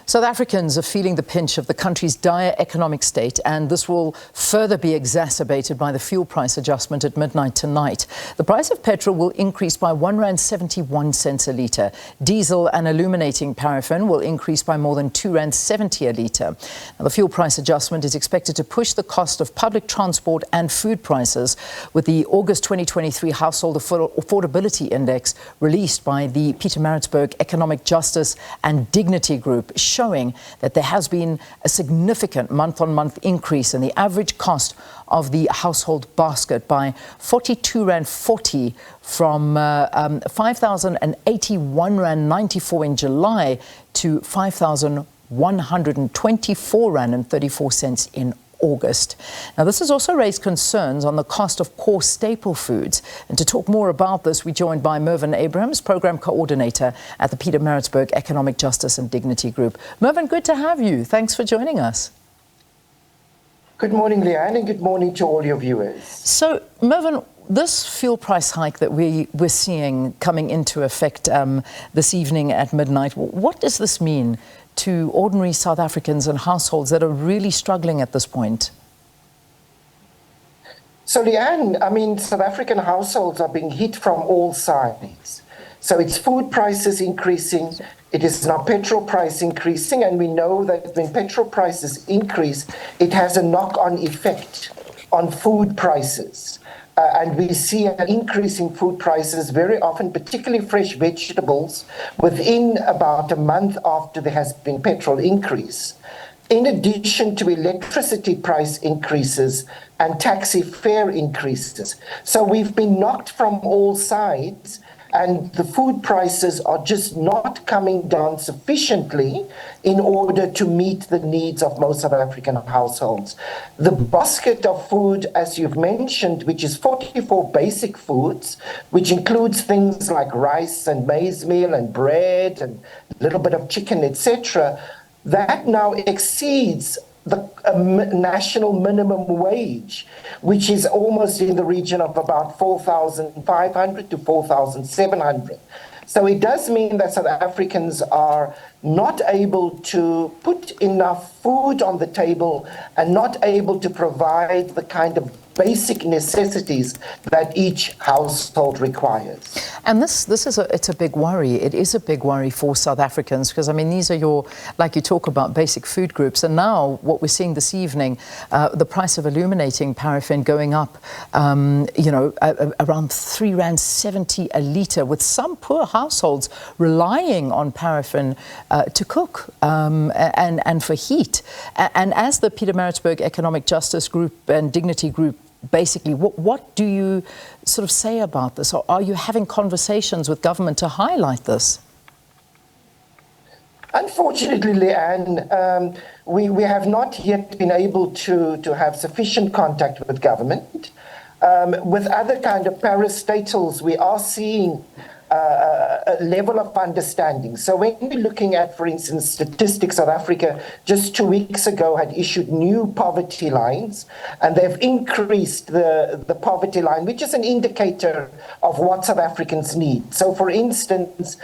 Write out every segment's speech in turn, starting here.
South Africans are feeling the pinch of the country's dire economic state, and this will further be exacerbated by the fuel price adjustment at midnight tonight. The price of petrol will increase by R1.71 a litre. Diesel and illuminating paraffin will increase by more than R2.70 a litre. Now, the fuel price adjustment is expected to push the cost of public transport and food prices, with the August 2023 Household Affordability Index released by the Pietermaritzburg Economic Justice and Dignity Group showing that there has been a significant month-on-month increase in the average cost of the household basket by R42.40 from R5,081.94 in July to R5,124.34 in August. Now, this has also raised concerns on the cost of core staple foods. And to talk more about this, we're joined by Mervyn Abrahams, Program Coordinator at the Pietermaritzburg Economic Justice and Dignity Group. Mervyn, good to have you. Thanks for joining us. Good morning, Leanne, and good morning to all your viewers. So, Mervyn, this fuel price hike that we're seeing coming into effect this evening at midnight, what does this mean to ordinary South Africans and households that are really struggling at this point? So, Leanne, South African households are being hit from all sides. So it's food prices increasing, it is now petrol price increasing, and we know that when petrol prices increase, it has a knock-on effect on food prices. And we see an increase in food prices very often, particularly fresh vegetables, within about a month after there has been petrol increase. In addition to electricity price increases and taxi fare increases. So we've been knocked from all sides, and the food prices are just not coming down sufficiently in order to meet the needs of most South African households. The basket of food, as you've mentioned, which is 44 basic foods, which includes things like rice and maize meal and bread and a little bit of chicken, etc., that now exceeds the national minimum wage, which is almost in the region of about 4,500 to 4,700. So it does mean that South Africans are not able to put enough food on the table and not able to provide the kind of basic necessities that each household requires. And it's a big worry. It is a big worry for South Africans because, these are like you talk about, basic food groups. And now what we're seeing this evening, the price of illuminating paraffin going up, around R3.70 a litre, with some poor households relying on paraffin to cook and for heat. And as the Pietermaritzburg Economic Justice Group and Dignity Group, basically, what do you sort of say about this? Or are you having conversations with government to highlight this? Unfortunately, Leanne, we have not yet been able to have sufficient contact with government. With other kind of parastatals, we are seeing a level of understanding. So when we're looking at, for instance, Statistics South Africa just 2 weeks ago had issued new poverty lines, and they've increased the poverty line, which is an indicator of what South Africans need. So for instance,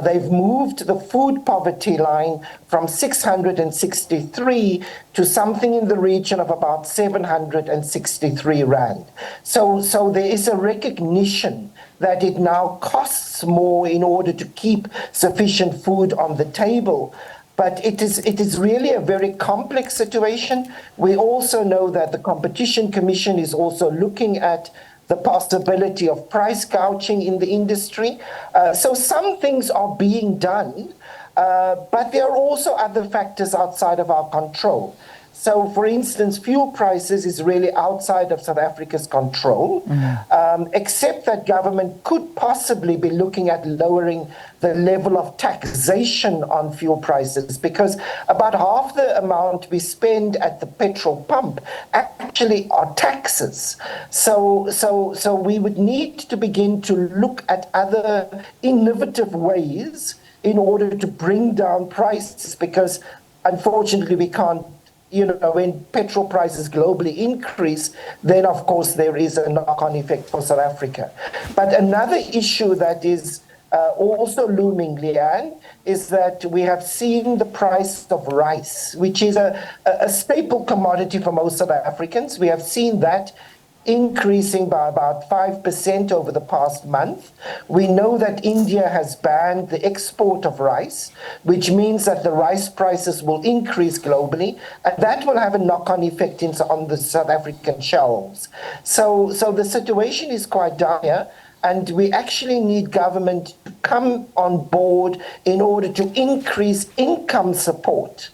they've moved the food poverty line from 663 to something in the region of about 763 Rand. So there is a recognition that it now costs more in order to keep sufficient food on the table. But it is really a very complex situation. We also know that the Competition Commission is also looking at the possibility of price gouging in the industry. So some things are being done, but there are also other factors outside of our control. So, for instance, fuel prices is really outside of South Africa's control, except that government could possibly be looking at lowering the level of taxation on fuel prices, because about half the amount we spend at the petrol pump actually are taxes. So we would need to begin to look at other innovative ways in order to bring down prices, because unfortunately we can't. When petrol prices globally increase, then of course there is a knock-on effect for South Africa. But another issue that is also looming, Leanne, is that we have seen the price of rice, which is a staple commodity for most South Africans. We have seen that increasing by about 5% over the past month. We know that India has banned the export of rice, which means that the rice prices will increase globally, and that will have a knock-on effect on the South African shelves. So the situation is quite dire, and we actually need government to come on board in order to increase income support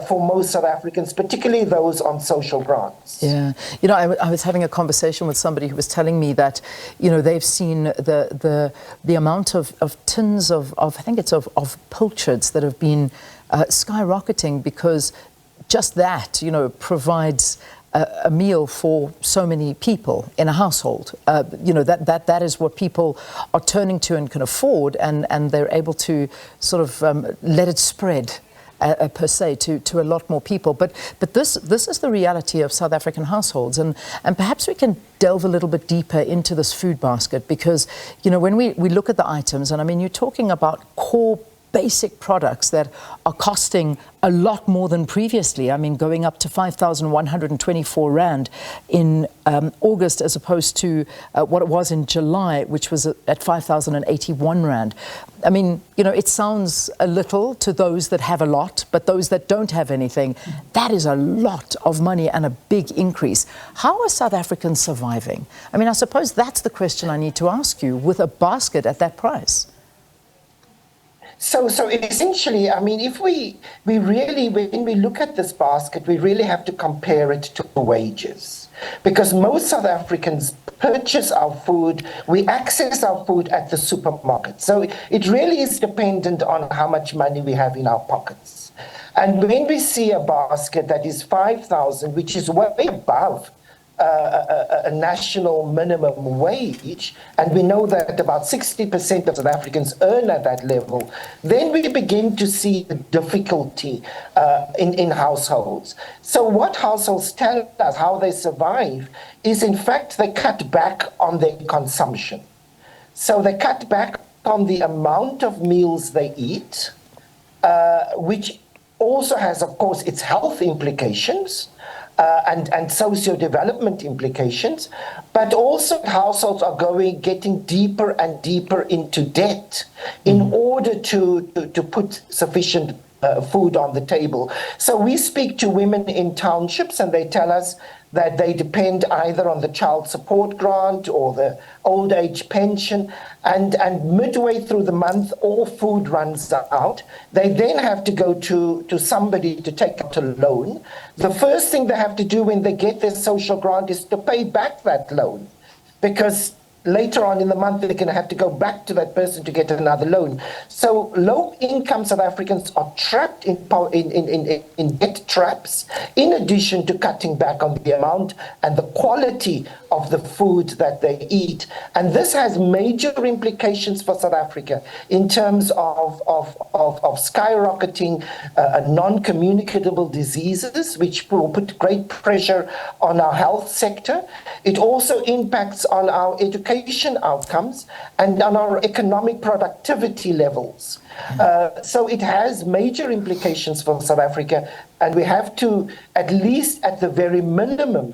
for most South Africans, particularly those on social grants. Yeah, you know, I was having a conversation with somebody who was telling me that, you know, they've seen the amount of tins of I think it's of pilchards that have been skyrocketing, because just that, you know, provides a meal for so many people in a household. You know, that is what people are turning to and can afford, and they're able to sort of let it spread per se to a lot more people. But this is the reality of South African households, and perhaps we can delve a little bit deeper into this food basket, because, you know, when we look at the items, and I mean, you're talking about core basic products that are costing a lot more than previously. I mean, going up to 5,124 Rand in August, as opposed to what it was in July, which was at 5,081 Rand. I mean, you know, it sounds a little to those that have a lot, but those that don't have anything, that is a lot of money and a big increase. How are South Africans surviving? I mean, I suppose that's the question I need to ask you, with a basket at that price. So essentially, I mean, if we really, when we look at this basket, we really have to compare it to wages. Because most South Africans purchase our food, we access our food at the supermarket. So it really is dependent on how much money we have in our pockets. And when we see a basket that is 5,000, which is way above a national minimum wage, and we know that about 60% of South Africans earn at that level, then we begin to see the difficulty in households. So what households tell us how they survive is, in fact, they cut back on their consumption. So they cut back on the amount of meals they eat, which also has, of course, its health implications. And socio-development implications, but also households are getting deeper and deeper into debt in order to put sufficient food on the table. So we speak to women in townships, and they tell us that they depend either on the child support grant or the old age pension, and midway through the month, all food runs out. They then have to go to somebody to take out a loan. The first thing they have to do when they get their social grant is to pay back that loan, because later on in the month, they're going to have to go back to that person to get another loan. So low-income South Africans are trapped in debt traps, in addition to cutting back on the amount and the quality of the food that they eat. And this has major implications for South Africa in terms of skyrocketing non-communicable diseases, which will put great pressure on our health sector. It also impacts on our education outcomes and on our economic productivity levels. So it has major implications for South Africa, and we have to, at least at the very minimum,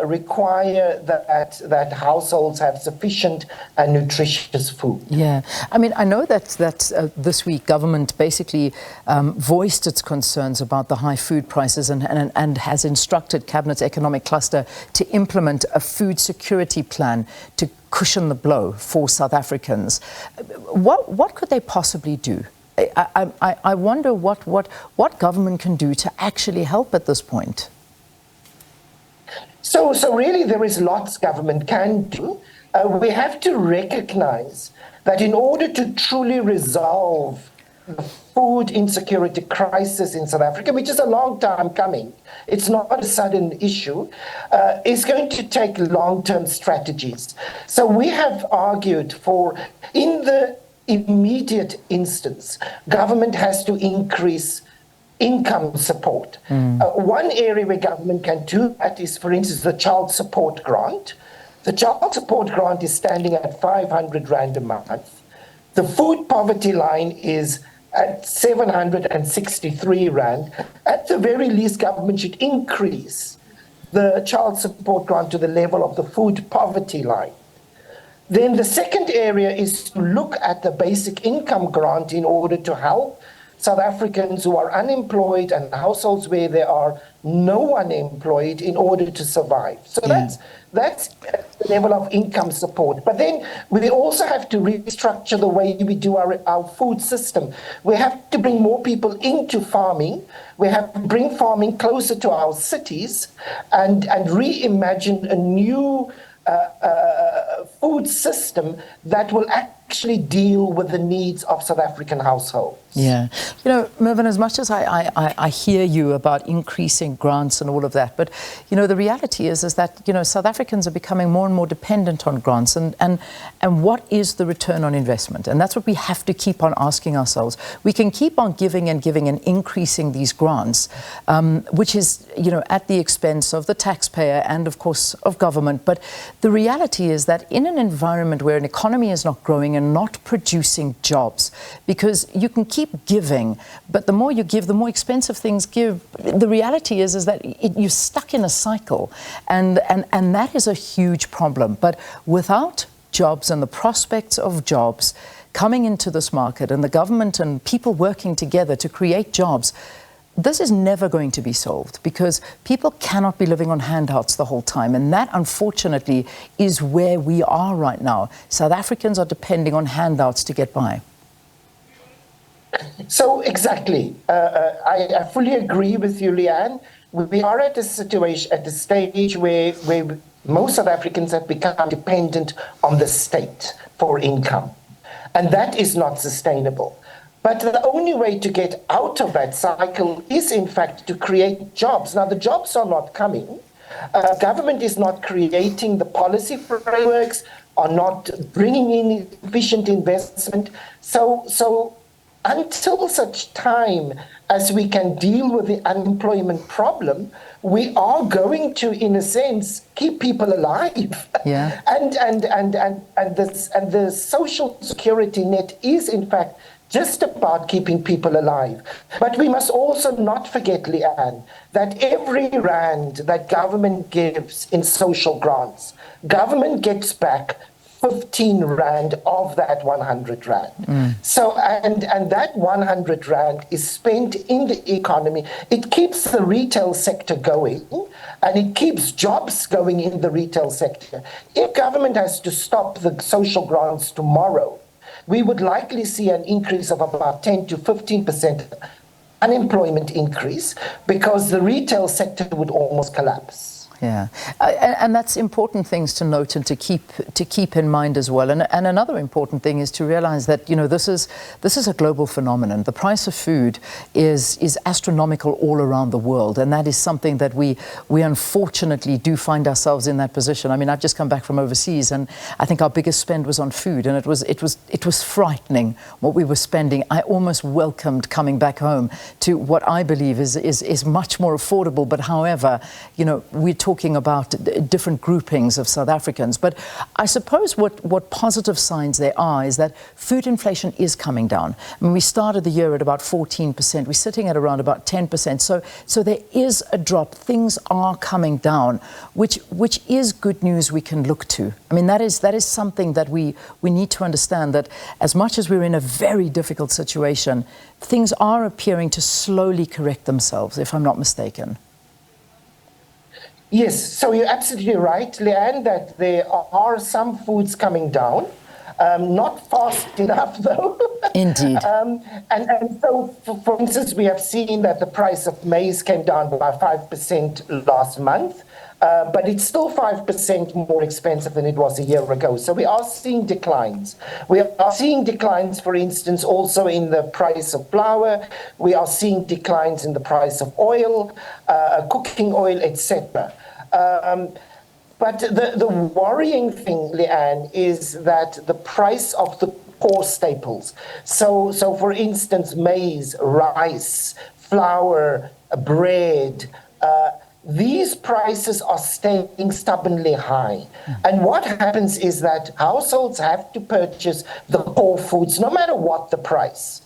require that households have sufficient and nutritious food. Yeah, I mean, I know that this week government basically voiced its concerns about the high food prices and has instructed Cabinet's economic cluster to implement a food security plan to cushion the blow for South Africans. What could they possibly do? I wonder what government can do to actually help at this point. So really there is lots government can do. We have to recognize that in order to truly resolve the food insecurity crisis in South Africa, which is a long time coming, it's not a sudden issue, is going to take long-term strategies. So we have argued for, in the immediate instance, government has to increase income support. One area where government can do that is, for instance, the child support grant. The child support grant is standing at 500 Rand a month. The food poverty line is at 763 rand. At the very least, government should increase the child support grant to the level of the food poverty line. Then the second area is to look at the basic income grant in order to help South Africans who are unemployed and households where there are no one employed in order to survive. So that's the level of income support. But then we also have to restructure the way we do our food system. We have to bring more people into farming. We have to bring farming closer to our cities and reimagine a new food system that will actually deal with the needs of South African households. Yeah. You know, Mervyn, as much as I hear you about increasing grants and all of that, but, you know, the reality is that, you know, South Africans are becoming more and more dependent on grants and what is the return on investment? And that's what we have to keep on asking ourselves. We can keep on giving and increasing these grants, which is, you know, at the expense of the taxpayer and, of course, of government. But the reality is that in an environment where an economy is not growing and not producing jobs, because you can keep giving, but the more you give, the more expensive things give. The reality is that you're stuck in a cycle, and that is a huge problem. But without jobs and the prospects of jobs coming into this market and the government and people working together to create jobs, this is never going to be solved, because people cannot be living on handouts the whole time. And that, unfortunately, is where we are right now. South Africans are depending on handouts to get by. So exactly, I fully agree with you, Leanne. We are at a situation, at a stage where most South Africans have become dependent on the state for income, and that is not sustainable. But the only way to get out of that cycle is, in fact, to create jobs. Now, the jobs are not coming. Government is not creating the policy frameworks, are not bringing in efficient investment. So until such time as we can deal with the unemployment problem, we are going to, in a sense, keep people alive. Yeah. And the social security net is, in fact, just about keeping people alive. But we must also not forget, Leanne, that every rand that government gives in social grants, government gets back 15 rand of that 100 rand. So, and that 100 rand is spent in the economy. It keeps the retail sector going, and it keeps jobs going in the retail sector. If government has to stop the social grants tomorrow, we would likely see an increase of about 10 to 15% unemployment increase, because the retail sector would almost collapse. Yeah, and that's important things to note and to keep in mind as well. And another important thing is to realize that, you know, this is a global phenomenon. The price of food is astronomical all around the world, and that is something that we unfortunately do find ourselves in that position. I mean, I've just come back from overseas, and I think our biggest spend was on food, and it was frightening what we were spending. I almost welcomed coming back home to what I believe is much more affordable. But however, you know, we're talking about different groupings of South Africans. But I suppose what positive signs there are is that food inflation is coming down. I mean, we started the year at about 14%. We're sitting at around about 10%. So there is a drop. Things are coming down, which is good news we can look to. I mean, that is something that we need to understand, that as much as we're in a very difficult situation, things are appearing to slowly correct themselves, if I'm not mistaken. Yes, so you're absolutely right, Leanne, that there are some foods coming down, not fast enough, though. Indeed. And so, for instance, we have seen that the price of maize came down by 5% last month, but it's still 5% more expensive than it was a year ago. So we are seeing declines. We are seeing declines, for instance, also in the price of flour. We are seeing declines in the price of oil, cooking oil, etc. But the worrying thing, Leanne, is that the price of the core staples, so for instance, maize, rice, flour, bread, these prices are staying stubbornly high. And what happens is that households have to purchase the core foods, no matter what the price.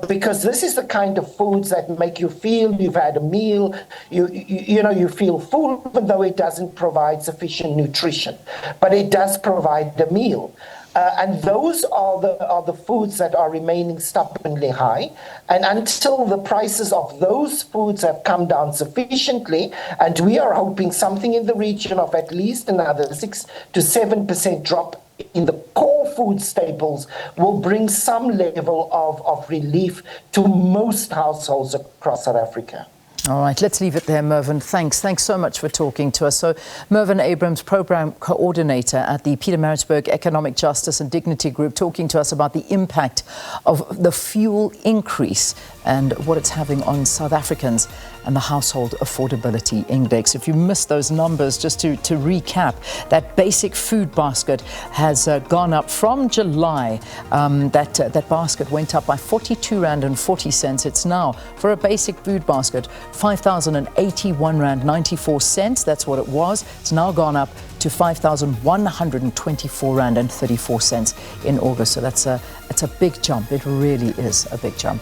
Because this is the kind of foods that make you feel you've had a meal, you feel full, even though it doesn't provide sufficient nutrition. But it does provide a meal. And those are the foods that are remaining stubbornly high. And until the prices of those foods have come down sufficiently, and we are hoping something in the region of at least another 6 to 7% drop in the core food staples, will bring some level of relief to most households across South Africa. All right, let's leave it there, Mervyn. Thanks so much for talking to us. So, Mervyn Abrahams, Program Coordinator at the Pietermaritzburg Economic Justice and Dignity Group, talking to us about the impact of the fuel increase and what it's having on South Africans and the Household Affordability Index. If you missed those numbers, just to recap, that basic food basket has gone up from July. That basket went up by 42 Rand and 40 cents. It's now, for a basic food basket, 5,081 Rand 94 cents. That's what it was. It's now gone up to 5,124 Rand and 34 cents in August. So it's a big jump. It really is a big jump.